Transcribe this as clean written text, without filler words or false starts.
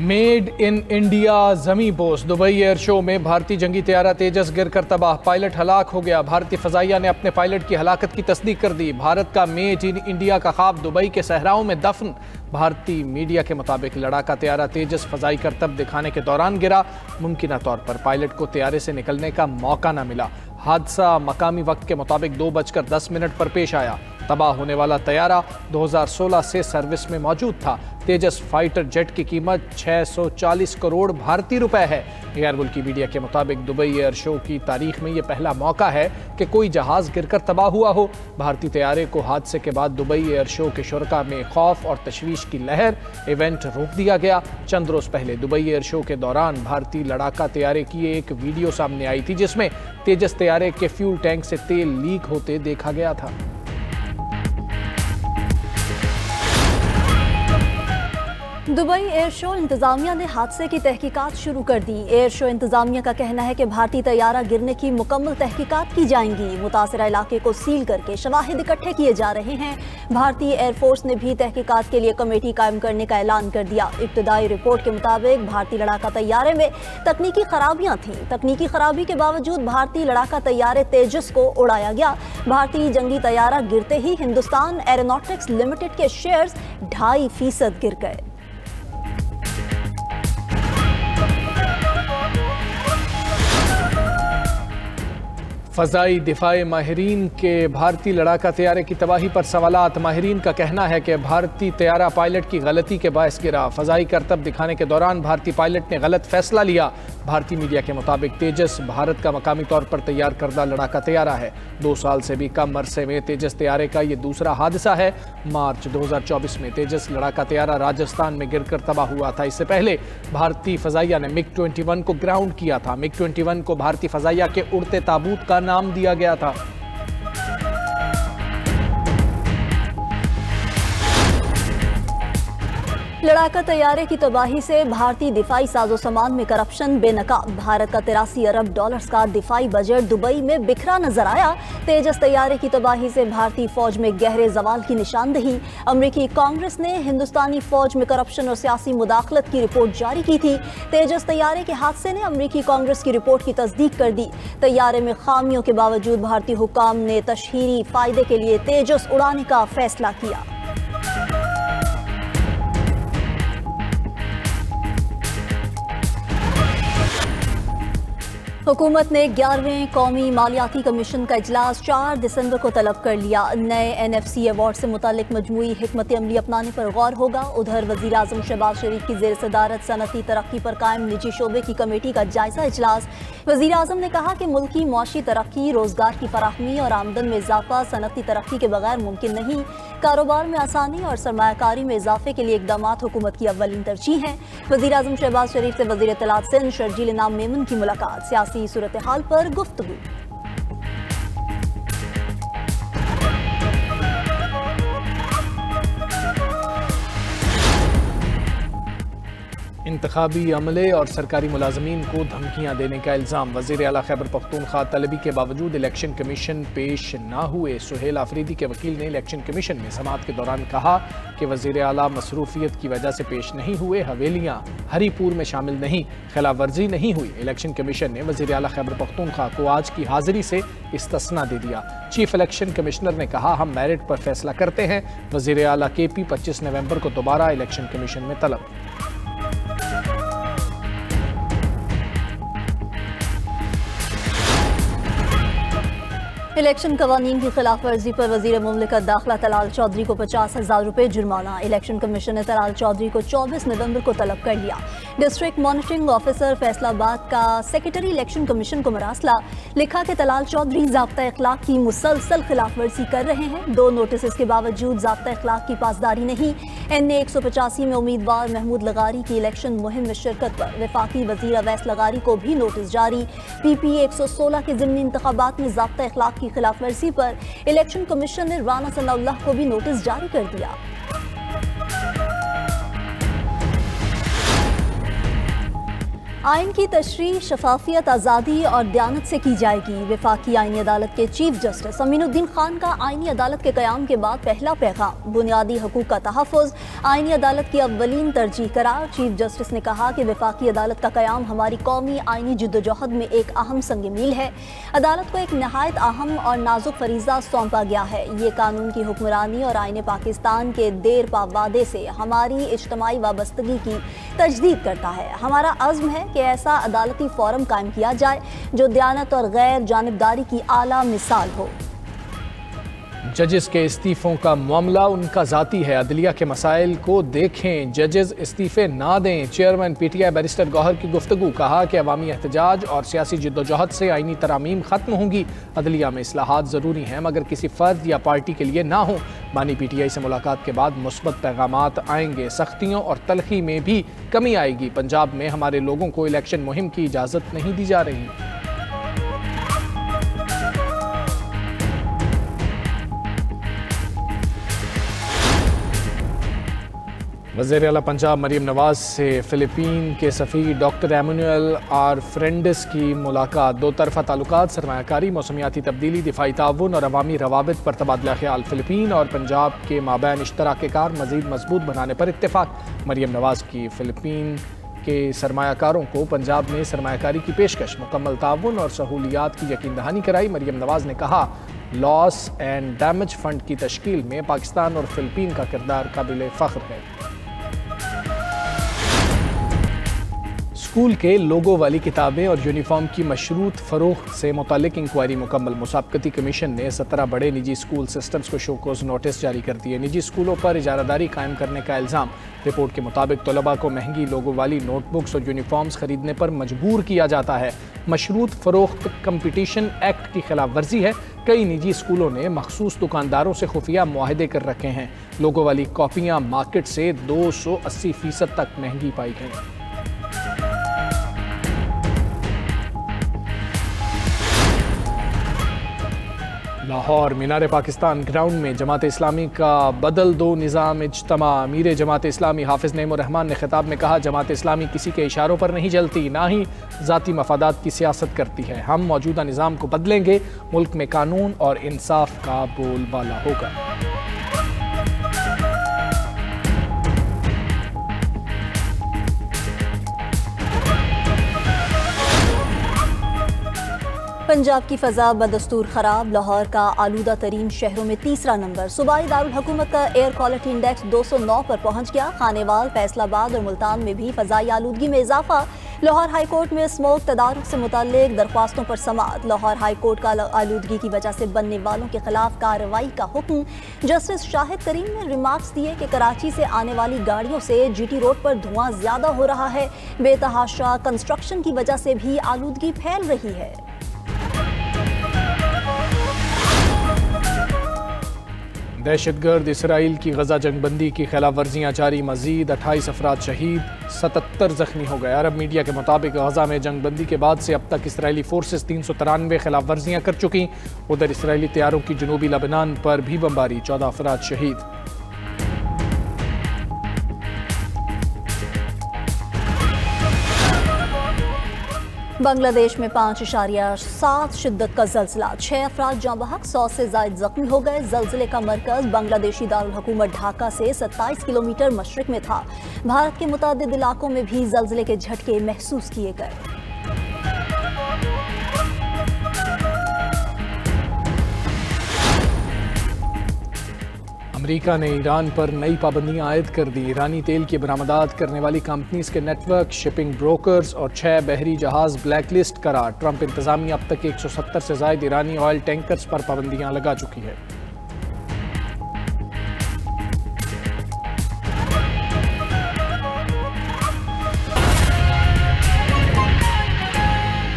Made in India जमी Bose. Dubai air show में भारतीय जंगी तैयारा तेजस गिरकर तबाह, पायलट हलाक हो गया। भारतीय फजाइया ने अपने पायलट की हलाकत की तस्दीक कर दी। भारत का मेड इन इंडिया का ख्वाब दुबई के सहराओं में दफन। भारतीय मीडिया के मुताबिक लड़ाका तैयारा तेजस फजाई करतब दिखाने के दौरान गिरा। मुमकिन तौर पर पायलट को तैयारे से निकलने का मौका न मिला। हादसा मकामी वक्त के मुताबिक 2:10 पर पेश आया। तबाह होने वाला तैयारा 2016 से सर्विस में मौजूद था। तेजस फाइटर जेट की कीमत 640 करोड़ भारतीय रुपए है। गैर मुल्की मीडिया के मुताबिक दुबई एयर शो की तारीख में यह पहला मौका है कि कोई जहाज गिरकर तबाह हुआ हो। भारतीय तैयारे को हादसे के बाद दुबई एयर शो के शुरका में खौफ और तशवीश की लहर। इवेंट रोक दिया गया। चंद रोज पहले दुबई एयर शो के दौरान भारतीय लड़ाका तैयारे की एक वीडियो सामने आई थी, जिसमें तेजस तैयारे के फ्यूल टैंक से तेल लीक होते देखा गया था। दुबई एयर शो इंतजामिया ने हादसे की तहकीकात शुरू कर दी। एयर शो इंतजामिया का कहना है कि भारतीय तैयारा गिरने की मुकम्मल तहकीकात की जाएंगी। मुतासरा इलाके को सील करके शवाहिद इकट्ठे किए जा रहे हैं। भारतीय एयरफोर्स ने भी तहकीकात के लिए कमेटी कायम करने का ऐलान कर दिया। इब्तदाई रिपोर्ट के मुताबिक भारतीय लड़ाका तैयारे में तकनीकी खराबियां थीं। तकनीकी खराबी के बावजूद भारतीय लड़ाका तैयारे तेजस को उड़ाया गया। भारतीय जंगी तैयारा गिरते ही हिंदुस्तान एरोनॉटिक्स लिमिटेड के शेयर्स 2.5% गिर गए। फ़ज़ाई दिफ़ाई माहिरीन के भारतीय लड़ाका तैयारे की तबाही पर सवालात। माहिरीन का कहना है कि भारतीय तैयारा पायलट की गलती के बायस गिरा। फ़ज़ाई करतब दिखाने के दौरान भारतीय पायलट ने गलत फैसला लिया। भारतीय मीडिया के मुताबिक तेजस भारत का मकामी तौर पर तैयार करदा लड़ाका तैयारा है। 2 साल से भी कम अरसे में तेजस तैयारे का ये दूसरा हादसा है। मार्च 2024 में तेजस लड़ाका तैयारा राजस्थान में गिरकर तबाह हुआ था। इससे पहले भारतीय फजाइया ने MiG-21 को ग्राउंड किया था। MiG-21 को भारतीय फजाइया के उड़ते ताबूत का नाम दिया गया था। लड़ाका तैयारे की तबाही से भारतीय दिफाई साजो सामान में करप्शन बेनकाब। भारत का 83 अरब डॉलर्स का दिफाई बजट दुबई में बिखरा नजर आया। तेजस तैयारे की तबाही से भारतीय फौज में गहरे जवाल की निशानदही। अमरीकी कांग्रेस ने हिंदुस्तानी फौज में करप्शन और सियासी मुदाखलत की रिपोर्ट जारी की थी। तेजस तैयारे के हादसे ने अमरीकी कांग्रेस की रिपोर्ट की तस्दीक कर दी। तैयारे में खामियों के बावजूद भारतीय हुक्काम ने तशहीरी फायदे के लिए तेजस उड़ाने का फैसला किया। हुकूमत ने 11वें कौमी मालियाती कमीशन का इजलास 4 दिसंबर को तलब कर लिया। नए NFC अवार्ड से मुतालिक मजमूई हिकमत अमली अपनाने पर गौर होगा। उधर वज़ीर आज़म शहबाज शरीफ की ज़ेर सदारत सनती तरक्की पर कायम निजी शोबे की कमेटी का जायजा इजलास। वज़ीर आज़म ने कहा कि मुल्की मुआशी तरक्की, रोजगार की फराहमी और आमदन में इजाफा सनती तरक्की के बगैर मुमकिन नहीं। कारोबार में आसानी और सरमायाकारी में इजाफे के लिए इकदामात हुकूमत की अव्वलीन तरजीह हैं। वज़ीर आज़म शहबाज शरीफ से वज़ीर इत्तलात सिंध शर्जील इनाम मेमन की मुलाकात। सियासी सूरत हाल पर गुफ्तगू। इंतखाबी अमले और सरकारी मुलाजमीन को धमकियां देने का इल्ज़ाम। वज़ीर आला खैबर पख्तूनख्वा तलबी के बावजूद इलेक्शन कमीशन पेश न हुए। सुहेल आफरीदी के वकील ने इलेक्शन कमीशन में समाअत के दौरान कहा कि वज़ीर आला मसरूफियत की वजह से पेश नहीं हुए। हवेलियाँ हरीपुर में शामिल नहीं, खिलाफ वर्जी नहीं हुई। इलेक्शन कमीशन ने वज़ीर आला खैबर पख्तूनख्वा को आज की हाजिरी से इस्तिस्ना दे दिया। चीफ इलेक्शन कमिश्नर ने कहा, हम मेरिट पर फैसला करते हैं। वज़ीर आला KP 25 नवंबर को दोबारा इलेक्शन कमीशन में तलब। इलेक्शन कवानीन की खिलाफ वर्जी पर वजीर मुमलिकत दाखिला तलाल चौधरी को 50,000 रुपये जुर्माना। इलेक्शन कमीशन ने तलाल चौधरी को 24 नवंबर को तलब कर लिया। डिस्ट्रिक्ट मॉनिटरिंग ऑफिसर फैसलाबाद का सेक्रेटरी इलेक्शन कमीशन को मरासला। लिखा कि तलाल चौधरी ज़ाब्ता इखलाक की मुसलसल खिलाफ वर्जी कर रहे हैं। 2 नोटिस के बावजूद ज़ाब्ता इखलाक की पासदारी नहीं। NA 185 में उम्मीदवार महमूद लगारी की इलेक्शन मुहिम में शिरकत पर वफाकी वजीर अवैस लगारी को भी नोटिस जारी। PP 116 के ज़िमनी इंतखाबात में ज़ाब्ता इखलाक की खिलाफ वर्जी पर इलेक्शन कमीशन ने राना सनाउल्लाह को भी नोटिस जारी कर दिया। आइन की तशरीह शफाफियत, आज़ादी और दयानत से की जाएगी। वफाकी आइनी अदालत के चीफ जस्टिस अमीनुद्दीन खान का आइनी अदालत के क़याम के बाद पहला पैगाम। बुनियादी हकूक़ का तहफ़्फ़ुज़ आइनी अदालत की अव्वलीन तरजीह करार। चीफ जस्टिस ने कहा कि वफाकी अदालत का क़याम हमारी कौमी आइनी जद्दोजहद में एक अहम संग मील है। अदालत को एक नहायत अहम और नाजुक फरीज़ा सौंपा गया है। ये कानून की हुक्मरानी और आइन पाकिस्तान के देर पा वादे से हमारी इज्तमाई वाबस्तगी की तजदीद करता है। हमारा अज़्म है कि ऐसा अदालती फोरम कायम किया जाए जो दयानत और गैर जानिबदारी की आला मिसाल हो। जजेस के इस्तीफ़ों का मामला उनका ज़ाती है, अदलिया के मसाइल को देखें, जजेस इस्तीफ़े ना दें। चेयरमैन PTI बैरिस्टर गौहर की गुफ्तगू। कहा कि अवामी एहतजाज और सियासी जद्दोजहद से आइनी तरामीम ख़त्म होंगी। अदलिया में इस्लाहात ज़रूरी हैं मगर किसी फ़र्द या पार्टी के लिए ना हो। बानी PTI से मुलाकात के बाद मुस्बत पैगामात आएंगे। सख्तियों और तलखी में भी कमी आएगी। पंजाब में हमारे लोगों को इलेक्शन मुहिम की इजाज़त नहीं दी जा रही। वज़ीर आला पंजाब मरीम नवाज से फ़िलिपीन के सफ़ीर डॉक्टर एमैनुअल आर फ्रेंडिस की मुलाकात। दो तरफ़ा ताल्लुकात, सरमायाकारी, मौसमियाती तब्दीली, दिफाई ताउन और अवामी रवाबित पर तबादला ख्याल। फ़िलिपीन और पंजाब के माबैन इश्तराक कार मज़ीद मजबूत बनाने पर इत्तेफाक। मरीम नवाज की फ़िलिपीन के सरमायाकारों को पंजाब में सरमायाकारी की पेशकश। मुकम्मल ताउन और सहूलियात की यकीन दहानी कराई। मरीम नवाज ने कहा लॉस एंड डैमेज फ़ंड की तश्कील में पाकिस्तान और फ़िलिपीन का किरदार काबिल फ़ख्र है। स्कूल के लोगो वाली किताबें और यूनिफॉर्म की मशरूत फ़रोख्त से मुताल्लिक़ इंक्वायरी मुकम्मल। मुसाबकती कमीशन ने 17 बड़े निजी स्कूल सिस्टम्स को शोकोज़ नोटिस जारी कर दिए। निजी स्कूलों पर इजारादारी कायम करने का इल्ज़ाम। रिपोर्ट के मुताबिक तलबा को महंगी लोगो वाली नोटबुक्स और यूनिफॉर्म्स खरीदने पर मजबूर किया जाता है। मशरूत फ़रोख्त कंपटीशन एक्ट की खिलाफ वर्जी है। कई निजी स्कूलों ने मखसूस दुकानदारों से खुफिया मुआहदे कर रखे हैं। लोगो वाली कॉपियाँ मार्केट से 280% तक महंगी पाई गई। लाहौर मीनार पाकिस्तान ग्राउंड में जमात इस्लामी का बदल दो निज़ाम इज्तमा। अमीर जमात इस्लामी हाफिज़ नईमुर रहमान ने खिताब में कहा जमात इस्लामी किसी के इशारों पर नहीं चलती, ना ही ज़ाती मफादात की सियासत करती है। हम मौजूदा निज़ाम को बदलेंगे। मुल्क में कानून और इंसाफ का बोलबाला होगा। पंजाब की फ़ज़ा बदस्तूर ख़राब। लाहौर का आलूदा तरीन शहरों में तीसरा नंबर। सूबाई दारुल हुकूमत का एयर क्वालिटी इंडेक्स 209 पर पहुँच गया। खानेवाल, फैसलाबाद और मुल्तान में भी फ़ज़ाई आलूदगी में इजाफा। लाहौर हाई कोर्ट में स्मोक तदारुक से मुताल्लिक दरख्वास्तों पर समाअत। लाहौर हाई कोर्ट का आलूदगी की वजह से बनने वालों के खिलाफ कार्रवाई का हुक्म। जस्टिस शाहिद करीम ने रिमार्क्स दिए कि कराची से आने वाली गाड़ियों से GT रोड पर धुआं ज्यादा हो रहा है। बेतहाशा कंस्ट्रक्शन की वजह से भी आलूदगी फैल रही है। दहशतगर्द इसराइल की गजा जंगबंदी की खिलाफ वर्जियाँ जारी। मजीद 28 अफराद शहीद, 77 जख्मी हो गए। अरब मीडिया के मुताबिक गजा में जंगबंदी के बाद से अब तक इसराइली फोर्सेस 393 खिलाफ वर्जियाँ कर चुकी। उधर इसराइली तैयारों की जनूबी लबनान पर भी बमबारी, 14 अफराद शहीद। बांग्लादेश में 5.7 शिद्दत का जल्जला, 6 अफराद जाँ बहक, 100 से ज़ायद जख्मी हो गए। जल्जले का मरकज़ बांग्लादेशी दारुल हुकूमत ढाका से 27 किलोमीटर मशरिक में था। भारत के मुतादिद इलाकों में भी जल्जले के झटके महसूस किए गए। अमेरिका ने ईरान पर नई पाबंदियां आयद कर दी। ईरानी तेल की बरामदात करने वाली कंपनीज के नेटवर्क, शिपिंग ब्रोकर्स और 6 बहरी जहाज ब्लैक लिस्ट करार। ट्रंप इंतजामिया अब तक 170 से ज़ायद ईरानी ऑयल टैंकर्स पर पाबंदियां लगा चुकी है।